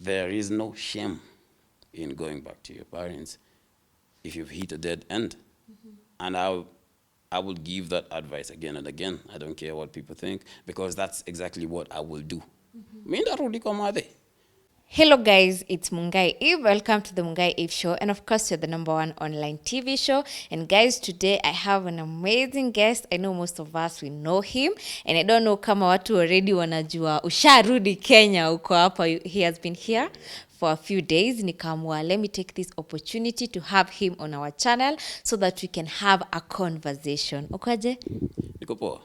there is no shame in going back to your parents if you've hit a dead end. And I will give that advice again and again. I don't care what people think, because that's exactly what I will do. Mi ndarudi kwa madhe. Hello guys, it's Mungai Eve. Welcome to the Mungai Eve show, and of course you're the number one online TV show. And guys, today I have an amazing guest. I know most of us we know him, and I don't know kama watu already wanajua usharudi Kenya uko hapa. He has been here for a few days. Nikamwa, let me take this opportunity to have him on our channel so that we can have a conversation. Okaje? Niko poa.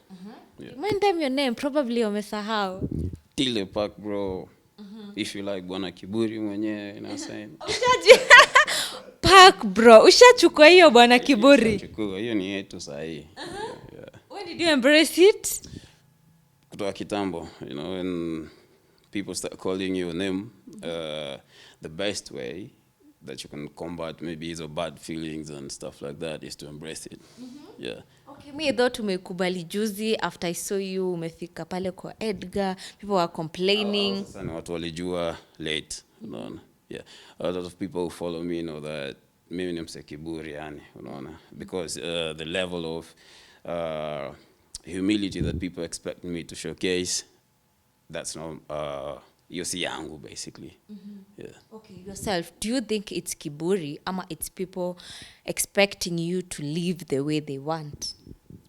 Yeah. Mind them your name, probably umesahau. Tileh Pacbro. If you like Bwana Kiburi mwenyewe, you know what I'm saying? Pacbro, ushachukua hiyo Bwana Kiburi. Chukua, hiyo ni yetu sahi. Yeah. When did you embrace it? Kutoka kitambo, you know, when people start calling you a name, the best way that you can combat maybe these bad feelings and stuff like that is to embrace it. Yeah. Okay, me thought umekubali juzi after I saw you umefika pale kwa Edgar, people were complaining. Sasa ni watu walijua late, unaona. Yeah. A lot of people who follow me know that mimi ni mse kiburi yani, unaona, because the level of humility that people expect me to showcase, that's not hiyo si yangu basically. Yeah. Okay, yourself, do you think it's kiburi ama it's people expecting you to live the way they want?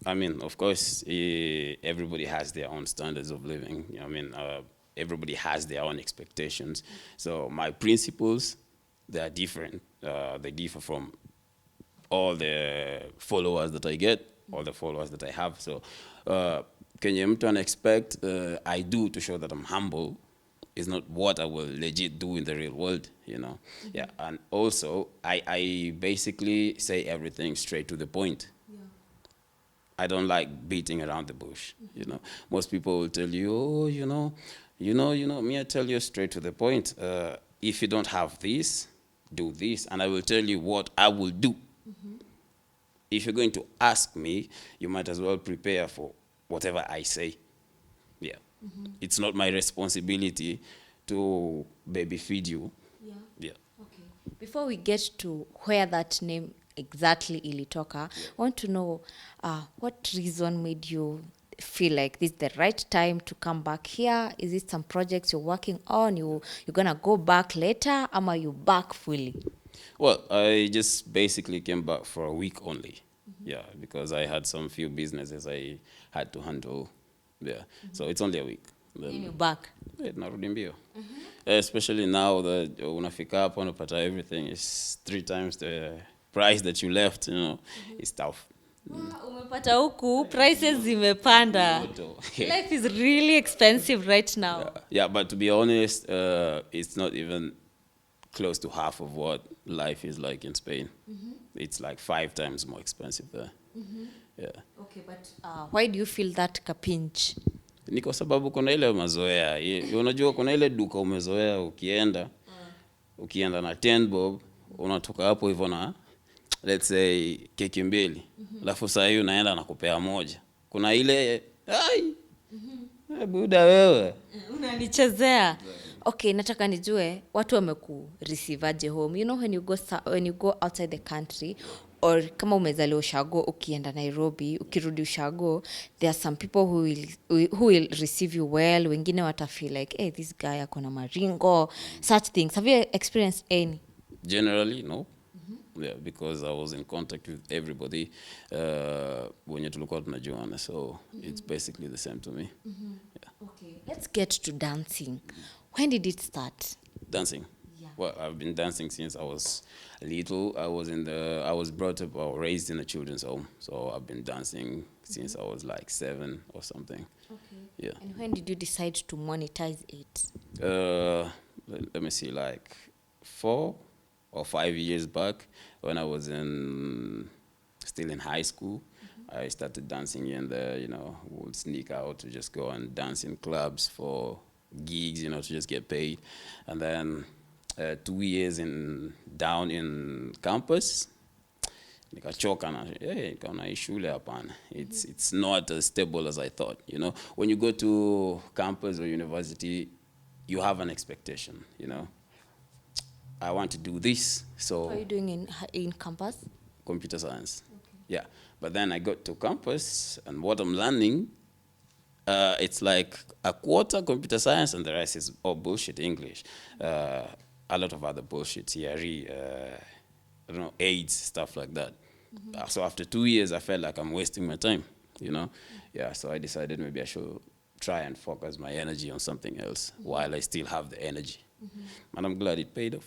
I mean, of course, everybody has their own standards of living. You know, I mean, everybody has their own expectations. So my principles, they are different. They differ from all the followers that I get, all the followers that I have. So kenye mtu expect I do to show that I'm humble is not what I will legit do in the real world, you know. Yeah, and also I basically say everything straight to the point. I don't like beating around the bush, you know. Most people will tell you, oh, you know, me, I tell you straight to the point. If you don't have this, do this, and I will tell you what I will do. If you're going to ask me, you might as well prepare for whatever I say. Yeah. It's not my responsibility to baby feed you. Yeah. Okay. Before we get to where that name exactly ilitoka, I want to know what reason made you feel like this is the right time to come back here? Is it some projects you're working on? You're gonna go back later, or are you back fully? Well, I just basically came back for a week only. Yeah, because I had some few businesses I had to handle. Yeah, so it's only a week. Then you're back. Narudi mbio. Especially now that unafika hapo unapata everything is 3 times the price that you left, you know. It's tough. Umepata huku prices zimepanda. Life is really expensive right now. Yeah, but to be honest, it's not even close to half of what life is like in Spain. It's like 5 times more expensive there. Yeah. Okay, but why do you feel that kapinch? Ni kwa sababu kuna ile mazoea. Unajua kuna ile duka umezoea ukienda na 10 bob, unatoka hapo hivyo na let's say keki mbili. Alafu saa hiyo unaenda na kupea moja. Kuna ile buda wewe. Unanichezea. Okay, nataka nijue watu wameku-receive aje home. You know when you go outside the country, or kama umezaliwa Ushago ukienda Nairobi, ukirudi Ushago, there are some people who will receive you well. Wengine wata feel like, hey, this guy akona maringo, such things. Have you experienced any? Generally, no. Yeah, because I was in contact with everybody when tulikuwa tunajuana, so it's basically the same to me. Yeah. Okay, let's get to dancing. When did it start? Dancing? Yeah. Well, I've been dancing since I was little. I was brought up or raised in a children's home, so I've been dancing since I was like 7 or something. Okay. Yeah. And when did you decide to monetize it? Let me see, like 4 or 5 years back, when I was still in high school. I started dancing here and there, you know, would sneak out to just go and dance in clubs for gigs, you know, to just get paid. And then 2 years down in campus, nikachoka na nikaona shule hapana. It's not as stable as I thought, you know. When you go to campus or university, you have an expectation, you know. I want to do this. So What are you doing in campus? computer science. Yeah. But then I got to campus, and what I'm learning, it's like a quarter computer science, and the rest is all bullshit English. A lot of other bullshit, theory, I don't know, AIDS, stuff like that. So after 2 years, I felt like I'm wasting my time, you know? Yeah, so I decided maybe I should try and focus my energy on something else while I still have the energy. And I'm glad it paid off.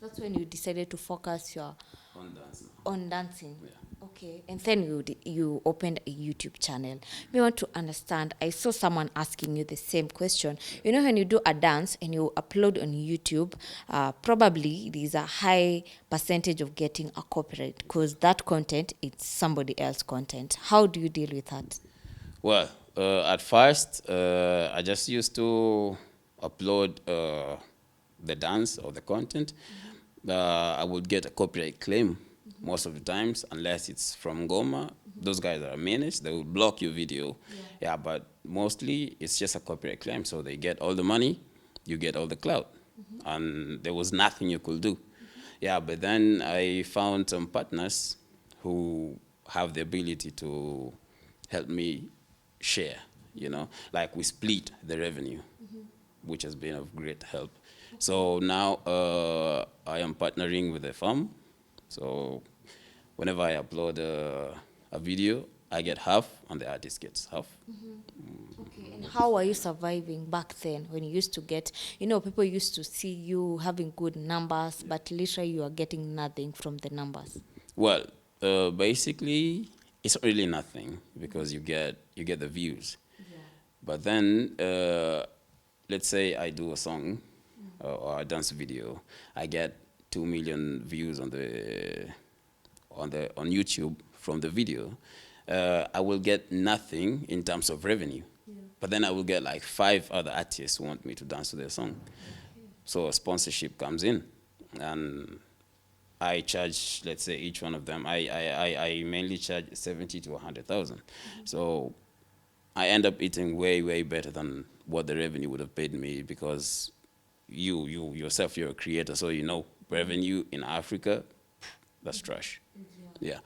That's when you decided to focus On dance now. on dancing. Yeah. Okay, and then you opened a YouTube channel. We want to understand. I saw someone asking you the same question. You know, when you do a dance and you upload on YouTube, probably there's a high percentage of getting a copyright because that content it's somebody else's content. How do you deal with that? Well, at first, I just used to upload the dance or the content. I would get a copyright claim most of the times, unless it's from Goma. Those guys are managed. They will block your video. Yeah, but mostly it's just a copyright claim. So they get all the money, you get all the clout. And there was nothing you could do. Yeah, but then I found some partners who have the ability to help me share, you know, like we split the revenue, which has been of great help. So now I am partnering with a firm. So whenever I upload a video, I get half and the artist gets half. Okay, and how are you surviving back then when you used to get, you know, people used to see you having good numbers, but literally you are getting nothing from the numbers? Well, basically, it's really nothing because you get the views. But then, let's say I do a song or a dance video, I get 2 million views on YouTube from the video. I will get nothing in terms of revenue. But then I will get like 5 other artists who want me to dance to their song. So a sponsorship comes in, and I charge, let's say, each one of them. I mainly charge 70 to 100,000. So I end up eating way better than what the revenue would have paid me, because you yourself, you're a creator, so you know revenue in Africa, that's trash. Yeah.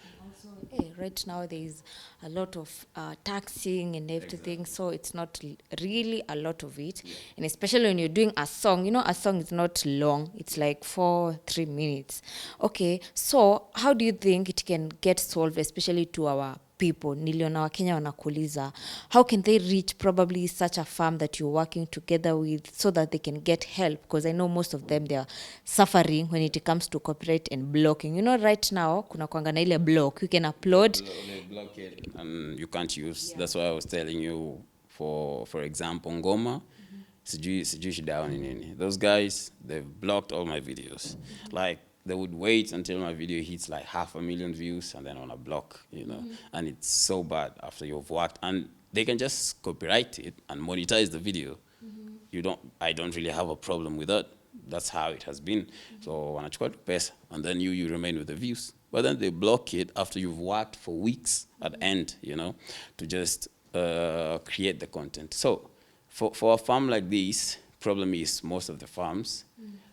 Hey, right now there is a lot of taxing and everything, so it's not really a lot of it. And especially when you're doing a song, you know, a song is not long, it's like 3 minutes. Okay, so how do you think it can get solved, especially to our people? Niliona Wakenya wanakuuliza, how can they reach probably such a firm that you're working together with so that they can get help? Because I know most of them, they are suffering when it comes to copyright and blocking. You know, right now kuna kwanga na ile block, you can upload. They block it and you can't use. That's why I was telling you, for example, Ngoma, sijui shida yao ni nini. Those guys, they've blocked all my videos. Like, they would wait until my video hits like 500,000 views and then on a block, you know. And it's so bad after you've worked. And they can just copyright it and monetize the video. I don't really have a problem with that. That's how it has been. So wanachukua tu pesa, and then you remain with the views. But then they block it after you've worked for weeks at end, you know, to just create the content. So for a farm like this, problem is most of the farms,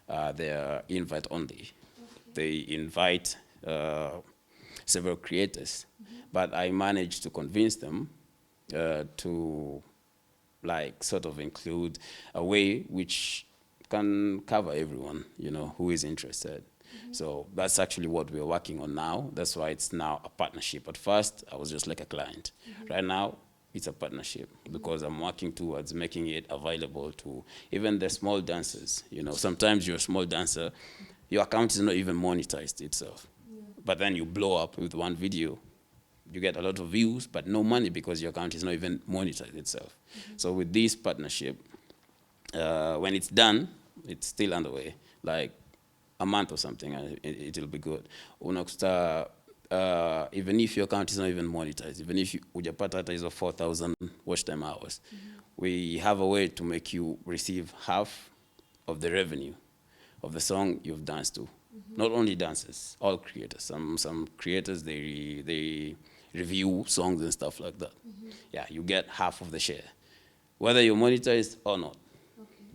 they're invite only. They invite several creators, but I managed to convince them to like sort of include a way which can cover everyone, you know, who is interested. So that's actually what we're working on now. That's why it's now a partnership. At first, I was just like a client. Right now, it's a partnership because I'm working towards making it available to even the small dancers. You know, sometimes you're a small dancer, your account is not even monetized itself. But then you blow up with one video. You get a lot of views, but no money because your account is not even monetized itself. So with this partnership, when it's done, it's still underway, like a month or something, and it'll be good. Unakuta, even if your account is not even monetized, even if ujapata hata hizo 4,000 watch time hours, we have a way to make you receive half of the revenue of the song you've danced to. Not only dancers, all creators. Some creators, they review songs and stuff like that. Yeah, you get half of the share, whether you're monetized or not.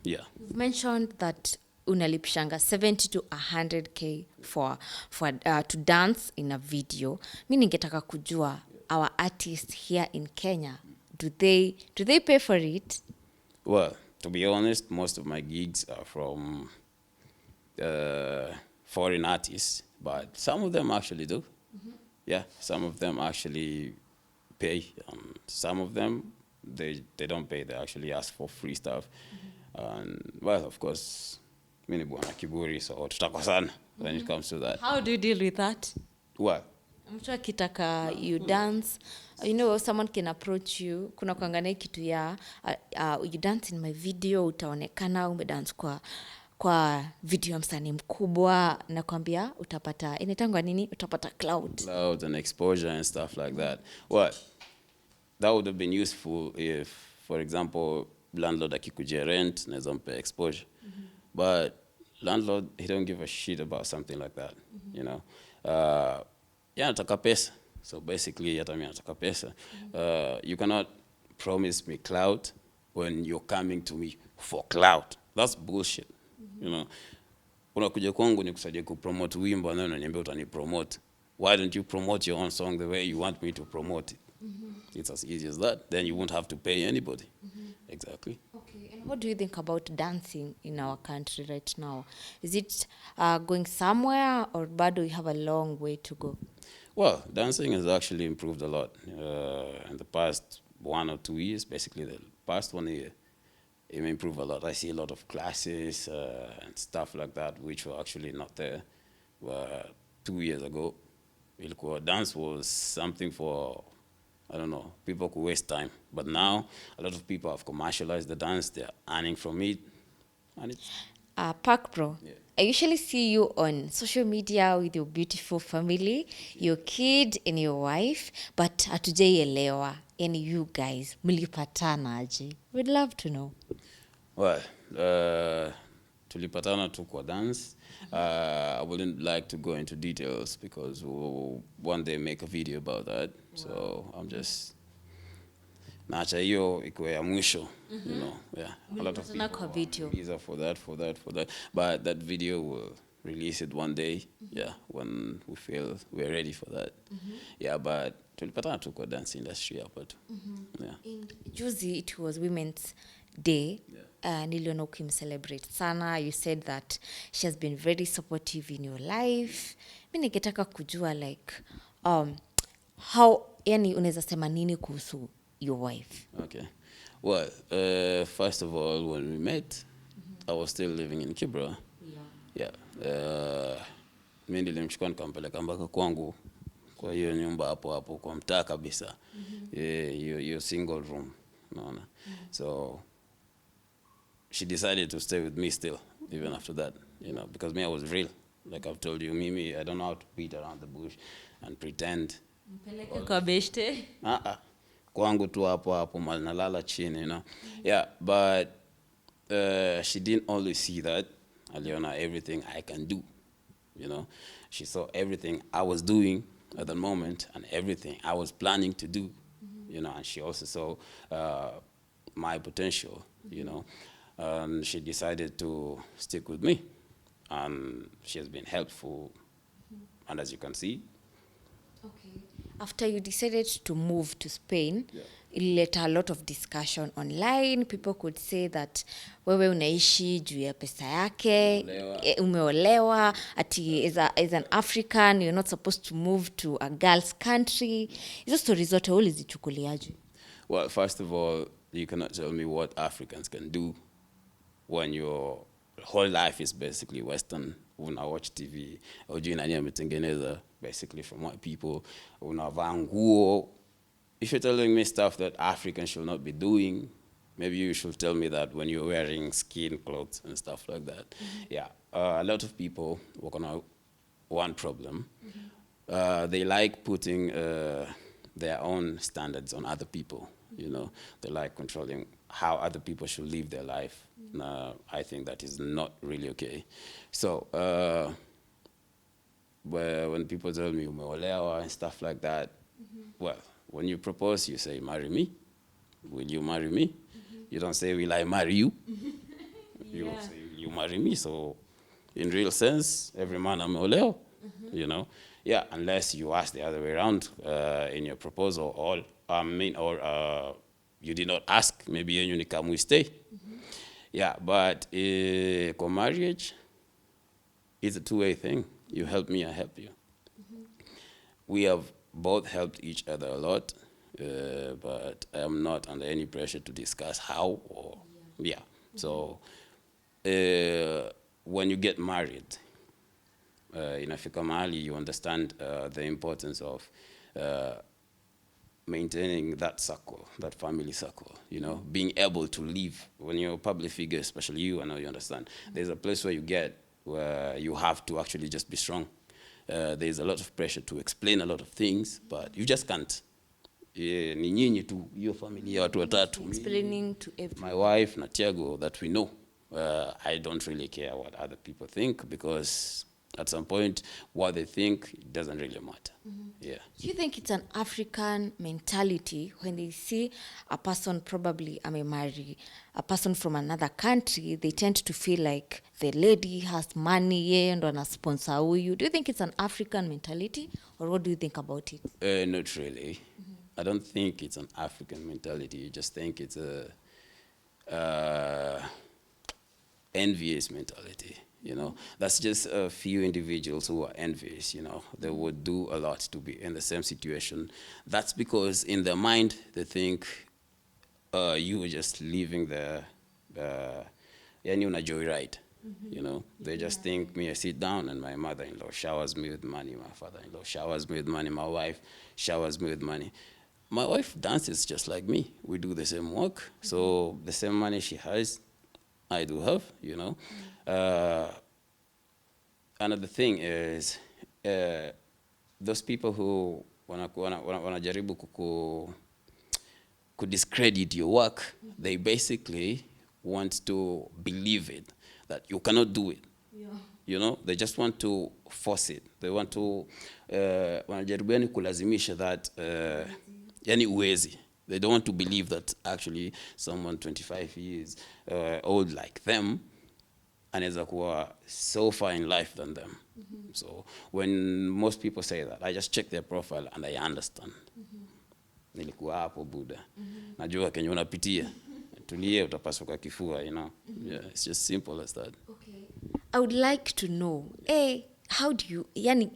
Yeah. You've mentioned that unalipishanga 70 to 100k for to dance in a video. Mi ningetaka kujua our artists here in Kenya, do they pay for it? Well, to be honest, most of my gigs are from foreign artists, but some of them actually do. Yeah, some of them actually pay. Some of them, they don't pay. They actually ask for free stuff. And, well, of course, mimi ni Bwana Kiburi, so tutakosana when it comes to that. How do you deal with that? What? Mtu akitaka you dance, someone can approach you, kuna kuangana kitu ya you dance in my video, utaonekana umedance kwa video ya msanii mkubwa, na kwambia utapata inatangwa nini, utapata cloud and exposure and stuff like that. Well, that would have been useful if, for example, landlord akikujia rent naweza mpe exposure. But landlord, he don't give a shit about something like that. Yeah, nataka pesa. So basically, hata mimi nataka pesa. You cannot promise me clout when you're coming to me for clout. That's bullshit. Unakuja kwangu nikusaidie kupromote wimbo na unaniambia utanipromote. Why don't you promote your own song the way you want me to promote it? It's as easy as that. Then you won't have to pay anybody. Exactly. Okay, and what do you think about dancing in our country right now? Is it going somewhere, or bado we have a long way to go? Well, dancing has actually improved a lot in the past 1 or 2 years. Basically, the past 1 year, it improved a lot. I see a lot of classes and stuff like that, which were actually not there 2 years ago. Dance was something for, I don't know, people could waste time. But now, a lot of people have commercialized the dance. They're earning from it. And it's... Pacbro, Yeah. I usually see you on social media with your beautiful family, your kid and your wife, but hatujaielewa. And you guys, mlipatana aje? We'd love to know. Well, tulipatana tu kwa dance. I wouldn't like to go into details because we'll one day make a video about that. Wow. So I'm just naacha hiyo ikuwe ya mwisho, yeah. A lot of people Kwa video. visa for that. But that video will release it one day, yeah, when we feel we're ready for that. Yeah, but tulipatana tu kwa dance industry hapa tu. Yeah. Juzi, it was Women's Day. Niliona ukimcelebrate sana. You said that she has been very supportive in your life. Mimi ningetaka kujua like how, yani unaweza sema nini kuhusu your wife? Okay. Well, first of all, when we met, I was still living in Kiburi. Yeah. Mimi nilimchukua nikampeleka mpaka kwangu kwa hiyo nyumba hapo kwa mtaa kabisa. Your single room, unaona. So she decided to stay with me still, even after that, because me, I was real. Like I've told you, Mimi, I don't know how to beat around the bush and pretend. Mpeleke kwa beshte. Kwangu tu hapo nalala chini, Yeah, but she didn't always see that. Aliona everything I can do, She saw everything I was doing at the moment and everything I was planning to do, and she also saw my potential, and she decided to stick with me, and she has been helpful, and as you can see. Okay. After you decided to move to Spain, it led a lot of discussion online. People could say that wewe unaishi juu ya pesa yake, umeolewa, ati as an African, you're not supposed to move to a girl's country. Hizo stories zote ulizichukuliaje? Well, first of all, you cannot tell me what Africans can do when your whole life is basically Western. Una watch TV, ujui nani ametengeneza, basically from white people. Unavaa nguo. If you're telling me stuff that Africans should not be doing, maybe you should tell me that when you're wearing skin clothes and stuff like that. Yeah, a lot of people work on one problem. They like putting their own standards on other people. They like controlling how other people should live their life. I think that is not really okay. So when people tell me umeolewa and stuff like that, well, when you propose, you say, marry me. Will you marry me? You don't say, will I marry you? You will say, will you marry me. So in real sense, every man ameolewa, you know. Yeah, unless you ask the other way around in your proposal, or you did not ask, maybe you ni come we stay. Yeah, but for marriage, it's a two-way thing. You help me, I help you. We have both helped each other a lot, but I'm not under any pressure to discuss how or, yeah. So when you get married, in Africa Mali, you understand the importance of maintaining that circle, that family circle, you know, being able to live. When you're a public figure, especially you, I know you understand, there's a place where you get where you have to actually just be strong. There's a lot of pressure to explain a lot of things, but you just can't. Ni nyinyi tu, hiyo familia watu watatu. Explaining to everyone. My wife, na Tiago, that we know. I don't really care what other people think, because at some point, what they think, it doesn't really matter. Yeah. Do you think it's an African mentality when they see a person, probably marry a person from another country, they tend to feel like the lady has money, yeye ndo ana sponsor huyu? Do you think it's an African mentality, or what do you think about it? Not really. I don't think it's an African mentality. I just think it's a envious mentality. You know, that's just a few individuals who are envious. You know, they would do a lot to be in the same situation. That's because in their mind they think you were just living the joyride. You know, they just think me, I sit down and my mother-in-law showers me with money, my father-in-law showers me with money, my wife showers me with money. My wife dances just like me. We do the same work, so the same money she has, I do have, you know. Another thing is those people who wanajaribu discredit your work, they basically want to believe it, that you cannot do it. Yeah. You know, they just want to force it. They want to wanajaribu yani kulazimisha that yani uwezi. They don't want to believe that actually someone 25 years old like them anaweza kuwa so far in life than them. So when most people say that, I just check their profile and I understand. Nilikuwa hapo Buddha. Najua kenye unapitia. Tulie utapasuka kifua, you know. Yeah, it's just simple as that. Okay. I would like to know, how do you, yani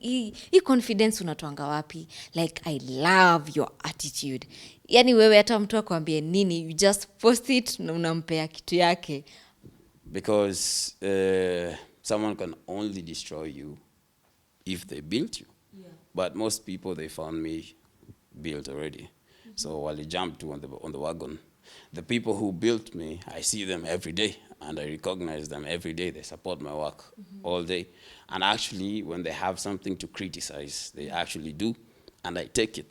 hii confidence unatoanga wapi? Like, I love your attitude. Yani wewe hata mtu akwambie nini, you just post it na unampea kitu yake. Because someone can only destroy you if they built you. Yeah. But most people, they found me built already. So while they jumped on the wagon, the people who built me, I see them every day and I recognize them every day. They support my work all day. And actually, when they have something to criticize, they actually do, and I take it,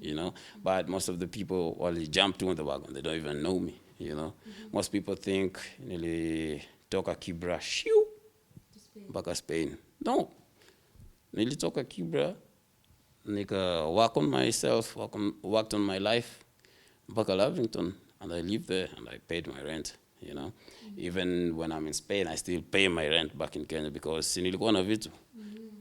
you know. But most of the people, while they jump on the wagon, they don't even know me, you know. Most people think, nilitoka Kibra, shiu, mpaka Spain. No. Nilitoka Kibra, nika work on myself, worked on my life, mpaka Lavington, and I live there, and I paid my rent, you know. Even when I'm in Spain, I still pay my rent back in Kenya, because nilikuwa na vitu.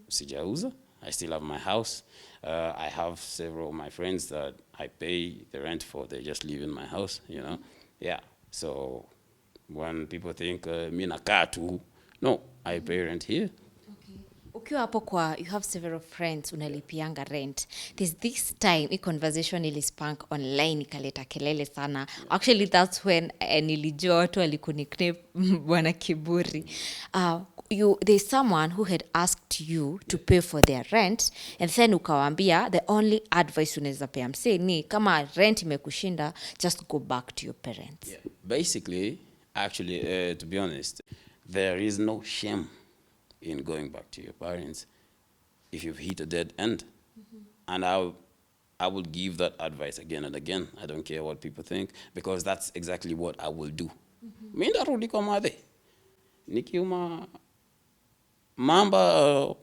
Sijauza. I still have my house. I have several of my friends that I pay the rent for. They just live in my house, you know. Yeah. So when people think mi nakaa tu, no, I pay rent here. Ukiwa hapo kwa, you have several friends unalipianga rent. There's this time, hii conversation ilispank online, ikaleta kelele sana. Actually, that's when nilijua watu walikunikne Bwana Kiburi. There's someone who had asked you to pay for their rent, and then ukawambia, the only advice unaweza pea msee ni, kama rent imekushinda, just go back to your parents. Yeah. Basically, actually, to be honest, there is no shame in going back to your parents if you've hit a dead end. And I would give that advice again and again. I don't care what people think, because that's exactly what I will do. Mi ndarudi kwa madhe. Nikiuma mamba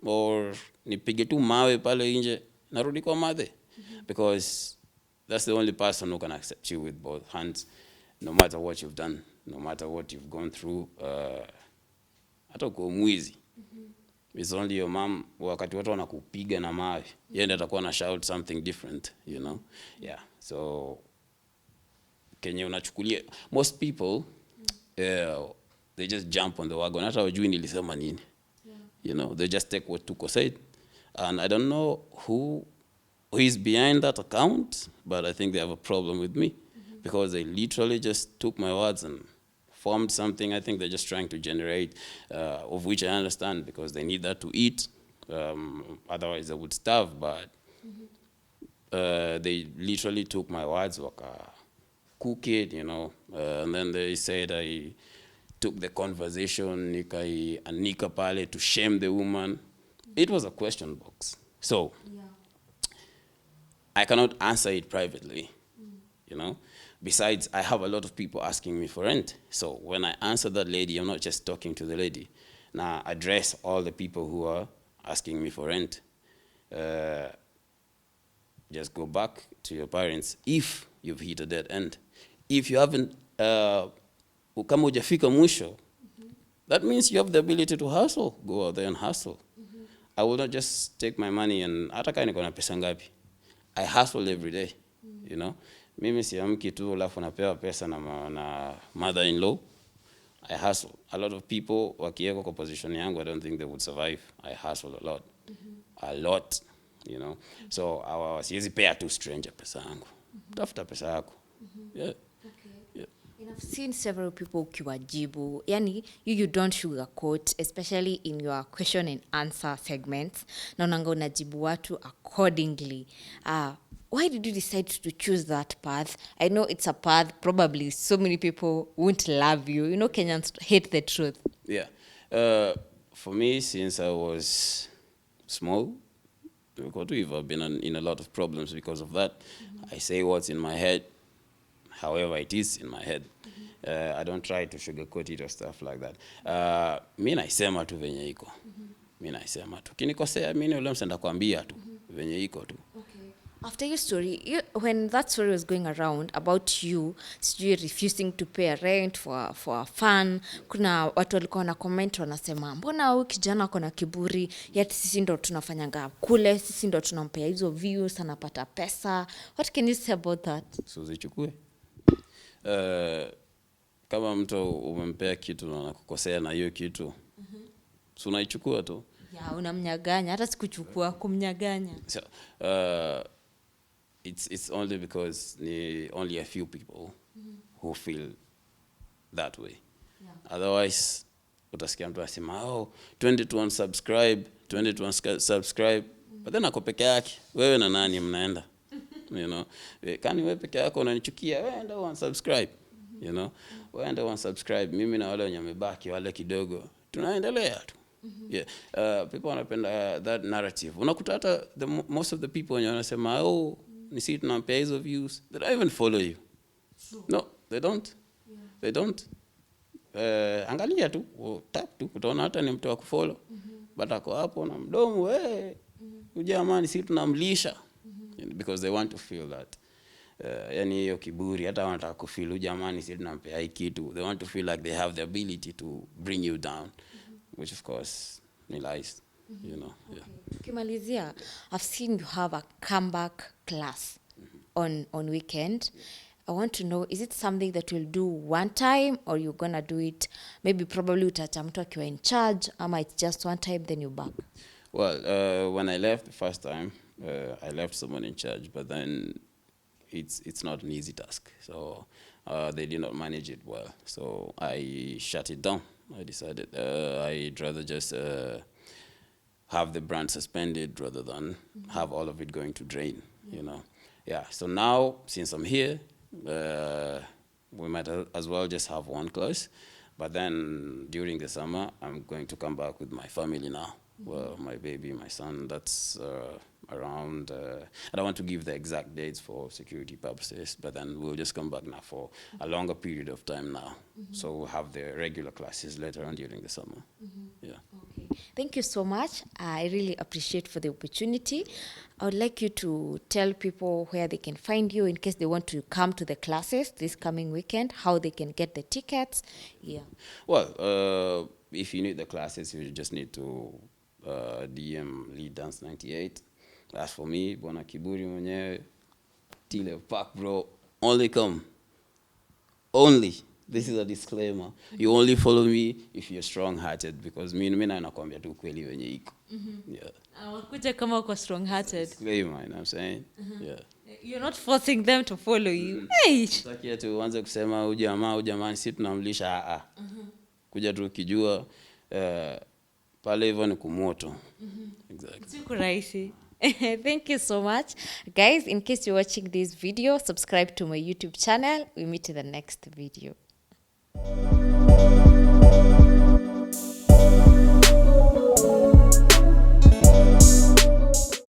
or nipige tu mawe pale nje, narudi kwa madhe. Because that's the only person who can accept you with both hands, no matter what you've done. no matter what you've gone through, hata uko mwizi, it's only your mom, wakati watu wanakupiga na mawe, yeye ndiye atakuwa na shout something different, you know. Yeah, so Kenya unachukulia, most people they just jump on the wagon, hata wajui nilisema nini. You know, they just take what Tuko said, and I don't know who is behind that account, but I think they have a problem with me, because they literally just took my words and formed something. I think they're just trying to generate, of which I understand, because they need that to eat, otherwise they would starve, but they literally took my words, waka cook it, you know, and then they said I took the conversation, nikaianika pale to shame the woman. It was a question box. So I cannot answer it privately, you know. Besides, I have a lot of people asking me for rent. So when I answer that lady, I'm not just talking to the lady. Now I address all the people who are asking me for rent. Just go back to your parents if you've hit a dead end. If you haven't, kama hujafika mwisho, that means you have the ability to hustle. Go out there and hustle. I will not just take my money and hata kama niko na pesa ngapi. I hustle every day, you know. Mimi siamki tu alafu napewa pesa na mother-in-law. I hustle. A lot of people wakiweka kwa position yangu, I don't think they would survive. I hustle a lot. A lot, you know. So siwezi pea tu stranger pesa yangu. Tafuta pesa yako. Yeah. And I've seen several people ukiwajibu, yani you don't sugarcoat, especially in your question and answer segments. Na unajibu watu accordingly. Why did you decide to choose that path? I know it's a path probably so many people won't love you. You know, Kenyans hate the truth. Yeah. For me, since I was small, I've been in a lot of problems because of that. I say what's in my head, however it is in my head. I don't try to sugarcoat it or stuff like that. Mi naisema tu venye iko. Mi naisema tu. Kinikosea mimi ule msenda kuambia tu venye iko tu. After your story, when that story was going around about you refusing to pay rent for a fun, kuna watu walikuwa na comment wanasema, mbona huyu kijana ako na kiburi, yet sisi ndo tunafanyanga kule, sisi ndo tunampea hizo views, anapata pesa. What can you say about that? So zichukue. Kama mtu umempea kitu na anakukosea na hiyo kitu, so unaichukua tu. Yeah, unamnyaganya, hata sikuchukua kumnyaganya. So, it's only because only a few people who feel that way. Yeah. Otherwise, utasikia mtu asema, 20 subscribe, but then ako peke yake, wewe na nani mnaenda? You know, kani wewe peke yako unanichukia, wewe enda unsubscribe. You know, wewe enda unsubscribe, mimi na wale wenye wamebaki wale kidogo tunaendelea tu. Yeah, people wanapenda that narrative. Unakuta hata most of the people wenye wanasema nisi tunampea hizo views, they don't even follow you. No, they don't. They don't. Angalia tu, tap tu, utaona hata ni mtu wa kufollow. But ako hapo na mdomo, ujamani si tunamlisha. Because they want to feel that. Yani hiyo kiburi, hata wanataka kufeel ujamani si tunampea hii kitu. They want to feel like they have the ability to bring you down. Which of course ni lies, you know. Yeah. Kimalizia, I've seen you have a comeback class on weekend. I want to know, is it something that you'll do one time, or you're gonna do it maybe probably utacha mtu akiwa in charge, ama it's just one time then you're back? Well, when I left the first time, I left someone in charge, but then it's not an easy task. So they did not manage it well. So I shut it down. I decided I'd rather just have the brand suspended rather than have all of it going to drain, you know. Yeah, so now, since I'm here, we might as well just have one class. But then during the summer, I'm going to come back with my family now. Well, my baby, my son, that's around, I don't want to give the exact dates for security purposes, but then we'll just come back now for a longer period of time now. So we'll have the regular classes later on during the summer. Yeah. Okay. Thank you so much. I really appreciate for the opportunity. I would like you to tell people where they can find you in case they want to come to the classes this coming weekend, how they can get the tickets. Yeah. Well, if you need the classes, you just need to DM Lead Dance 98. That's for me, Bwana Kiburi mwenyewe, Tileh, Pacbro. Only come. Only. This is a disclaimer. You only follow me if you're strong-hearted, because mimi na nakwambia tu kweli wenye iko. Yeah. Wakuja kama uko strong-hearted. Disclaimer, you know what I'm saying? Yeah. You're not forcing them to follow you. Hey. Sasa tu uanze kusema ujamaa sisi tunamlisha kuja tu ukijua pale hivyo ni kumoto. Exactly. Siku rahisi. Thank you so much. Guys, in case you're watching this video, subscribe to my YouTube channel. We meet in the next video.